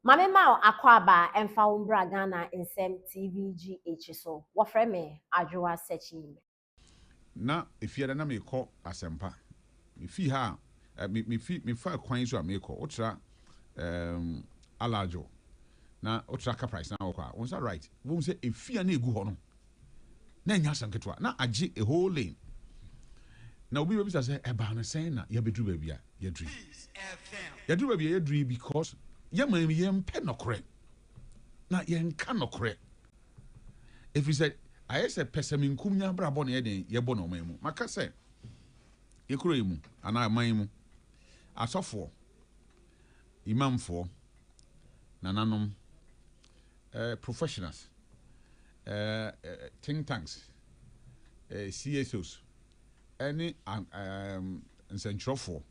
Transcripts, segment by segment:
Mame ma akwaba emfa umbra Ghana nsem TVGH so. Wofre me adwoa searching. Na efiada na me call asempa. Me fi ha me fa kwan so me call. Otra alajo. Na otra ka price na okwa. Won say right. Won say efia na egu ho no. Na nya sanketwa. Na age a whole lane. Na obi be say e ba na sen na ye bedru ba bia ye dri. Ye dru ba bia ye dri because ye man ye mpe nokre. Na ye nka nokre. If we said I said pesaminkum nya brabo na ye den ye bo na oman mu. Maka say ye kuro mu ana aman mu. Asofo imamfo nananom professionals think tanks CSOs any nsenthrofo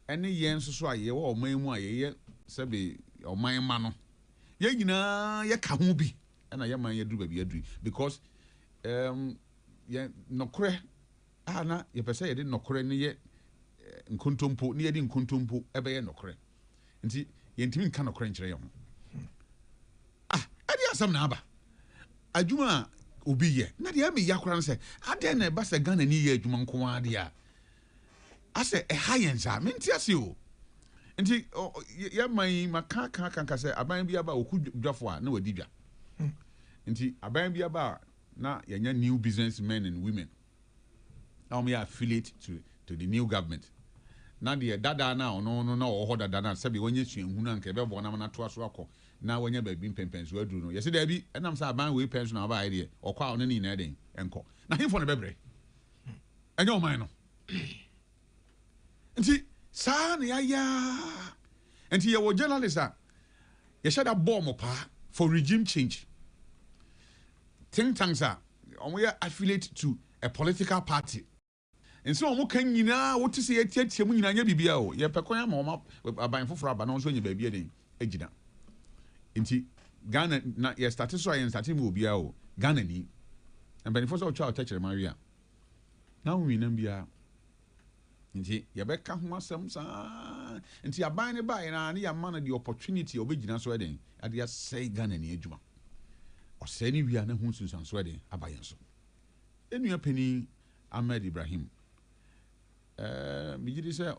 any yen so aye wo oman mu aye sebe oman ma no ye nyina ye ka ho bi na ye man ye duru ba bi aduru because ye nokre ana ye pese ye de nokre ne ye nkontompo ne ye de nkontompo ebe ye nokre nti ye ntimi nka nokre nkyere ye ho ade asam na aba adwuma obi ye na de ame yakora no se ade na ba se Ghana ni ye adwuma nko ade a ase hayenza menti ase o nti ye man maka kan se aban bi aba okudwafo a na wadi dwa nti aban bi aba na yenya new businessmen and women now we are affiliate to the new government na de dada na ono no na oho dada na se bi wonye suenhu na nka be bo na na to aso akọ na wonye ba bi pempenso aduru no yesi da bi enam sa aban we pension na ba ide okwa ono ni na den enko na himfo no bebre enye o man no nti sa na ya nti ye wo journalist a ye shada bomb pa for regime change think tanks are affiliate to a political party. And so omo kan nyina what to say tie mu nyina nya bibia o ye pekon ama omo aban foforo aba no so nya babia den agina nti Ghana na ye start so ye start mu obia o Ghana ni and benefit so twa touch Maria na winam bia nti ye be ka ho asem sa nti aban ne ba na ya man the opportunity obegina so den ade say Ghana ni adwuma oseni wi ana hu sunsanso de abayen so enua pani Ahmed Ibrahim bigidi say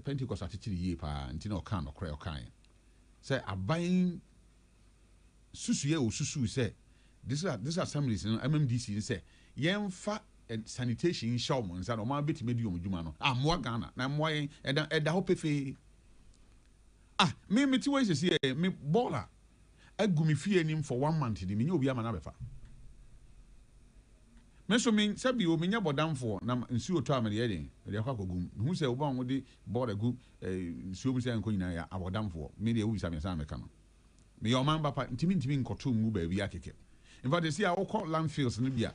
Pentecost atitiri ye pa nti na okan okra okan say abayen susuye o susu say this assemblies no MMDC say yemfa sanitation show mo nsa no ma betime di omdwuma no amwa Ghana na amwa eda ho pefe me ti we say me baller agumi fie nim for 1 month di menya obi ama na befa me so me sabi o menya bodamfo na nsuo to amede ye den de akwa kogum hu se oba won de board agu nsuo mu se anko nyina ya abodamfo me de wu sa me sa me ka no me yo man bapa ntimi nkoto mu ba bi akeke in fact they see our landfills no bia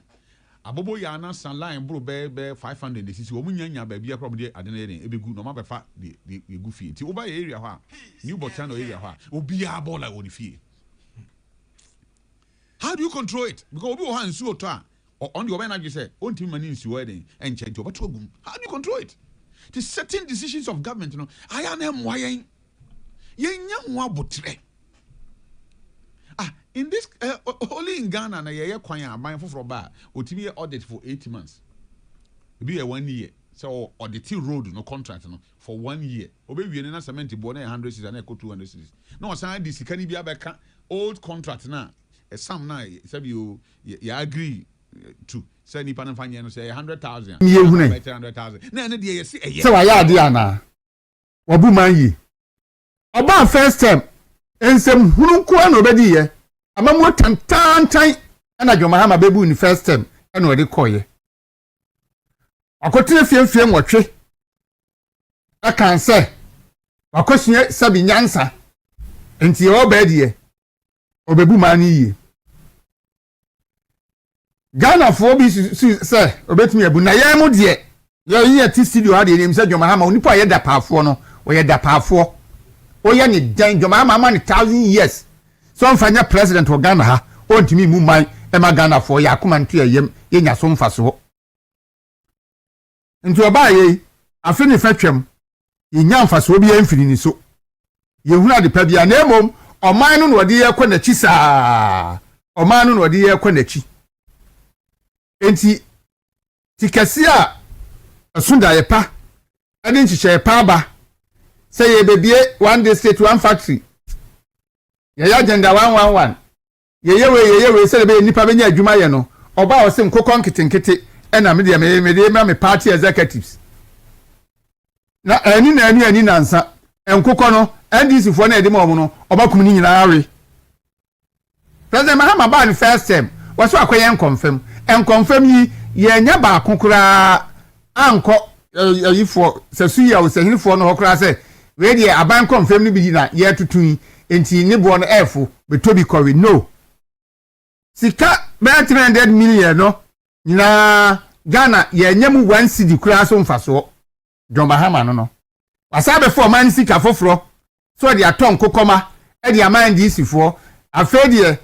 abobo ya na san line bro be 500 de sisi o mu nyanya ba bi akwa de ade na ye den ebegu no ma befa de egu fie ti oba ye area ho a new botano area ho a obi a bola woni fie. How do you control it? Because obi o ha nsuo to a on the obena you say on team mani nsuo den enche nti obato agum. How do you control it? The certain decisions of government no aya na mwayen yenya ho abotre. In this only in Ghana na ye kwan aban foforo ba otimi audit for 8 months. Be a 1 year. So audit road no contract no for 1 year. Obe wie na cement bo na 100 cities na 200 cities. No san di sika ni bia beka old contract na some na sabi you agree to say ni pan fanye no say 100,000 100,000 na dey you see say wa ya ade ana wabu man yi oba first time ensem hunu ko na obedi ye amamu tantan na John Mahama bebu ni first time na odi koye akotire fiemfie nwotwe aka nse akohie sabi nyansa enti ye obedi ye obebu man yi Ghana for bi say obetumi abu na ye mu de ye ti studio ha de nim say John Mahama onipa ye da paafo no o ye da paafo o ye ni dan John Mahama ni 1000 years so mfanya president of Ghana ha o ntimi mu man e ma Ghana for ya akoma ntu yem ye nya so mfaso nti oba ye afi ni fatwam ye nya mfaso bi ye mfiri ni so ye huna de pa bia na emom ɔman no wode yɛ kɔ n'akyi saa ɔman no wode yɛ kɔ n'akyi enti tikasi a asunda yɛ pa ɛne nhyehyɛ pa ba sɛ yɛ bebie one day state one factory yɛ agenda 111 yɛ we sɛ be nipa benya adwuma yɛ no ɔba ɔse nkokɔ nketenkete ɛna me me party executives na ani nansa nkokɔ no NDC fo na ede ma ɔmo no ɔba kum ni nyinaa we President Mahama ba the first time waso akoyɛ confirm yi yɛ nya ba akokora ankɔ yifo sasu ya osahirifo no hokora sɛ we de aban confirm ni bi na yɛ tutun enti ne bo no efo betobi kɔwe no sika be 300 million no nyina Ghana yɛ nya mu 1 cedi kura so mfaso John Mahama no wasabe fo man Sika foforo so de aton kokoma e de aman DC fo afedie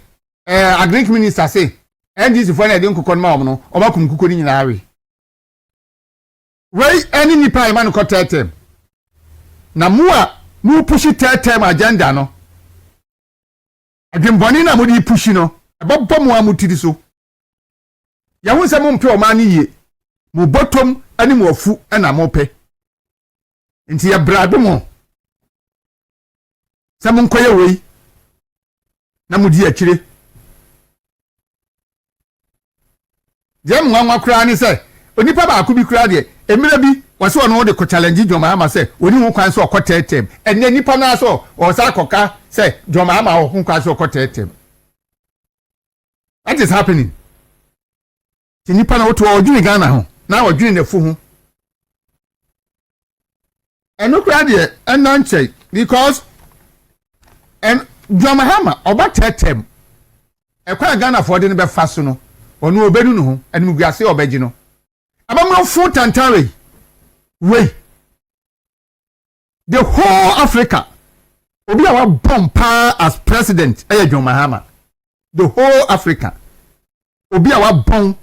agric minister say NDC fo na de nkokɔ ma no obakum kuko ni nyina awe wei any nipa man ko tetem na mu pushi tetem agenda no adwembɔne na mo di pushi no abobɔ mo amutiri so ya hu sɛ mo mpe o man yie mo bottom ani mo afu na mo pɛ nti ya brado mo sɛ mo nkoye wei na mo di akire dem nwanwa kura ni sɛ onipa ba akubi kura de emira bi wase ono de ko challenge John Mahama sɛ oni hu kwan so okotetem enne nipa na so o sa koka sɛ John Mahama ho hu kwan so okotetem. What is happening? Ti nipa na woto odwini Ghana ho na odwini na fu ho eno kura de enna nche because John Mahama oba tetem ekwa Ghana for de ne be fa so no onu obenu no ho enu guase obegi no abamro fu tantare wey the whole Africa obi a wa Bempah as president John Mahama the whole Africa obi a wa bon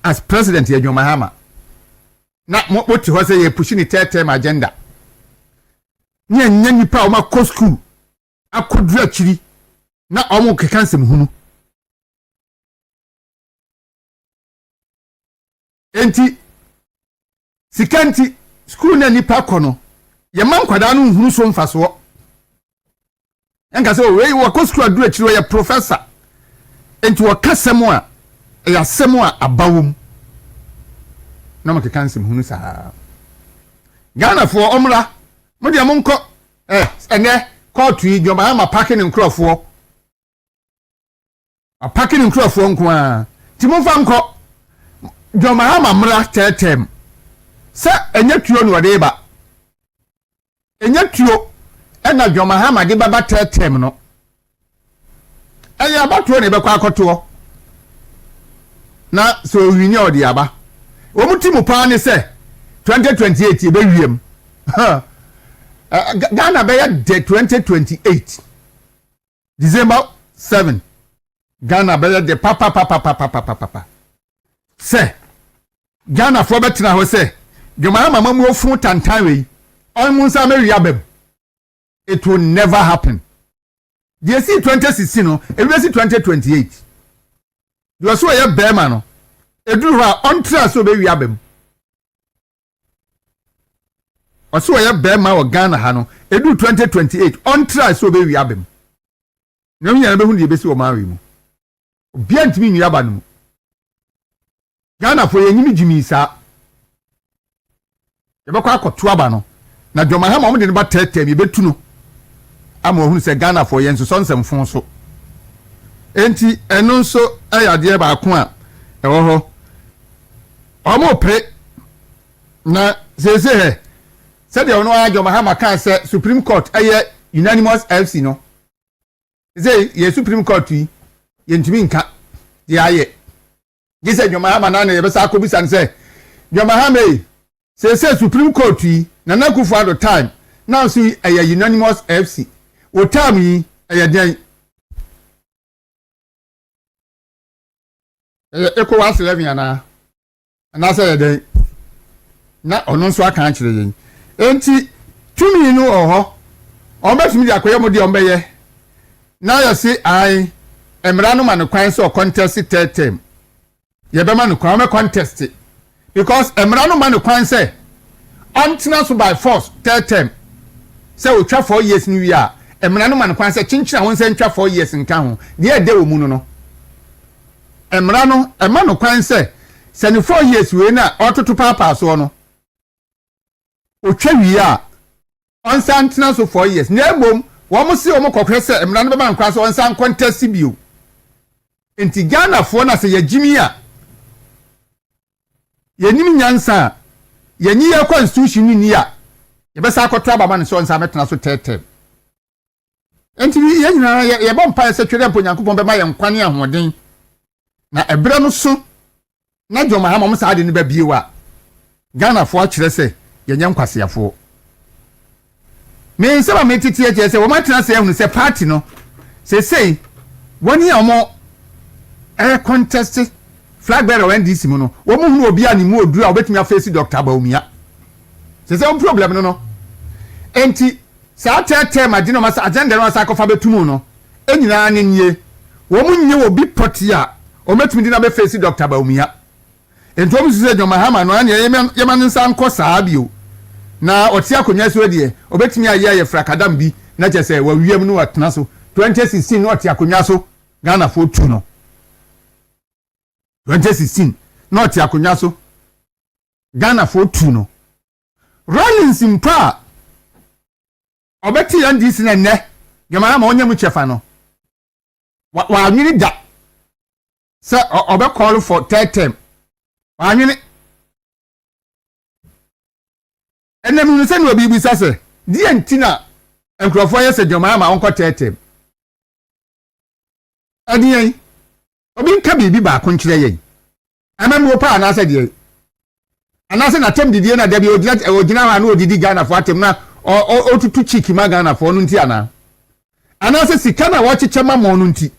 as president John Mahama na mo ti ho say ye pushing the third term agenda nya nipa o ma ko school akodu akiri na o mo kekansem hunu enti sikanti school na nipa kono ye man kwada no hunu so mfaso enka se we wo school adu akiri ye professor enti wo kasemo a ya semo a abawom na mo kekansem hunu sa Ghana fo omra mo de mo nko ene court yi John Mahama parking nkrofo a parking nkrofo nko a ti mo fa nko John Mahama mra tetem se enya tuo no de ba enya tuo ena John Mahama de baba tetem no eya batuo ne be kwa akoto na so wini odi aba o mutimu pa ne se 2028 e be wiem Ghana be de 2028 December 7 Ghana be de papa se Ghana for betina ho se John Mahama mamu ofu tantan we on sa me wiabem it will never happen. The see 2016 no e be see 2028 you so ye bema no eduru ha on tra so be wiabem oso ye bema o Ghana ha no edu 2028 on tra so be wiabem no nya be hu de be si o ma wi mu obi antimi wiaba no Ghana for yenyimi jimi sa ye be kwa akoto aba no na John Mahama mo de ba tetem ye betu no ama ohun se Ghana for yen so nsem fon so enti eno nso ayade ba ko a ewo ho omo pre na sese he said you know John Mahama kan say Supreme Court aye unanimous FC no say ye Supreme Court yi ye ntimi nka de aye gise John Mahama na ye be sa akobisa ne say John Mahama say Supreme Court yi na nakufu at the time now see aye unanimous FC o time yi aye den eko was 11 ana say den na ono nso aka akire yen enti tumi no oho o betumi dia koye mo de ombeye Now you see I emra no man kwan so contest third term. Ye be man kwan me contest it. Because emra no man kwan say antena so by force third term. Say we twa 4 years new year. Emra no man kwan say chinchina won say twa 4 years nka ho. De de wo mu no. Emra no ema no kwan say say ni 4 years we na ototo papa so no. O twa wi a on antena so 4 years. Na ebom wo si wo kokre say emra no be man kwan so on san contest bio. Enti Ghana fo na say yagimi a yenim nyansa yenyi ya constitution ni a yebesa akoto ababa ne so on san metena so tetem. Enti ye nyina ye bompa se twere mpo Nyankopon be ma ye nkwane ahoden na ebre no so na joma ha mom sa ade ne ba biewa Ghana fo akire se yenye nkwaseyafo me nsaba metiti akire se wo matena se ehunu se party no se sei woni omo contest flag bearer NDC mu no wo mu hunu obi ani mu odura obetumi afesi Dr. Baumia se se problem no enti sa tete magino masa agenda no asa kofa betumu no enyina anenye wo mu nye obi poti a ometumi di na be face Dr. Baumia enti omu sise John Mahama no anya yema nsa nko saa bio na oti akonya so de obetumi aye frakadam bi na chese wa wiem no watena so 2016 no oti akonya so Ghana for 2 no 2016 no oti akonya so Ghana for 2 no Rollins mpa obeti NDC na ne John onye mu chefa no wa anwini da se obe call for third term wa anwini enem no se no obi bi sase die ntina enkrofo yese John onko third term adiyen obi nka bibi ba ko nkire yen amam wo pa na ase die anase na tem didie na dabi ogina ha na odidi Ghana fo atem na otutu chiki ma Ghana fo no nti ana anase sika na wo chiche ma mo no nti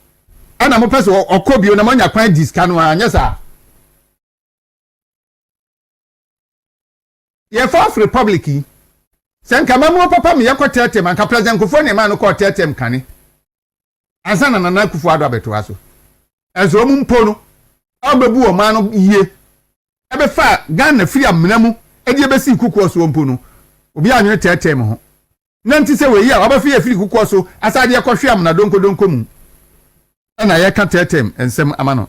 ana mo pese okobio na manya kwan diska no anya sa ye Fourth Republic senka mamu papa me yakotetem anka president kufo ne ma no ko tetem kane asana nana kufu ado abeto aso enso mu mpo no abebu o ma no iye ebe fa Ghana free amena mu edi ebesi kuku so mpo no obi anwe tetem ho na nti se we yi a obafi ya free kuku so asade yakɔhwe amna donko mu na ye ka tetem ensem amano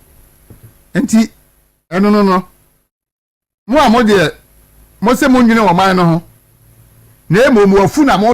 enti eno no mo amode mo se mo nwene wo man no ho na emo mu afu na mo